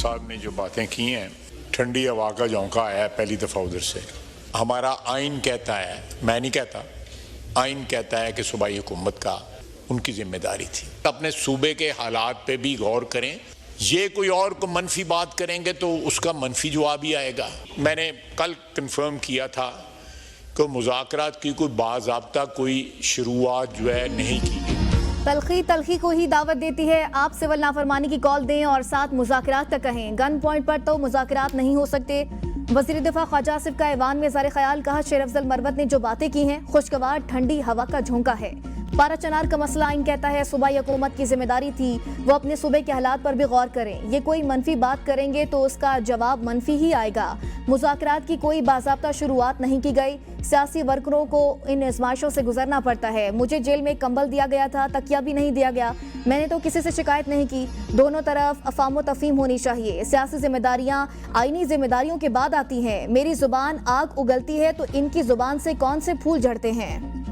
साहब ने जो बातें की हैं, ठंडी हवा का झोंका आया है पहली दफ़ा उधर से। हमारा आइन कहता है, मैं नहीं कहता, आइन कहता है कि सूबाई हुकूमत का उनकी जिम्मेदारी थी। अपने सूबे के हालात पे भी गौर करें। ये कोई और को मनफी बात करेंगे तो उसका मनफी जवाब ही आएगा। मैंने कल कंफर्म किया था कि मुज़ाकरात की कोई बाज़ाब्ता कोई शुरुआत जो है नहीं की गई। तलखी को ही दावत देती है। आप सिविल नाफरमानी की कॉल दें और साथ मुज़ाकरात का कहें। गन पॉइंट पर तो मुज़ाकरात नहीं हो सकते। वज़ीर दिफा ख्वाजा आसिफ का ऐवान में ज़ारे ख्याल कहा, शेर अफजल मरवत ने जो बातें की हैं खुशगवार ठंडी हवा का झोंका है। पारा चनार का मसला आइन कहता है सूबाई हुकूमत की जिम्मेदारी थी वो अपने सूबे के हालात पर भी गौर करें। ये कोई मनफी बात करेंगे तो उसका जवाब मनफी ही आएगा। मुज़ाकरात की कोई बाज़ाब्ता शुरुआत नहीं की गई। सियासी वर्करों को इन आजमाइशों से गुजरना पड़ता है। मुझे जेल में कंबल दिया गया था, तकिया भी नहीं दिया गया। मैंने तो किसी से शिकायत नहीं की। दोनों तरफ अफाम तफहीम होनी चाहिए। सियासी जिम्मेदारियां आईनी जिम्मेदारियों के बाद आती हैं। मेरी जुबान आग उगलती है तो इनकी जुबान से कौन से फूल झड़ते हैं।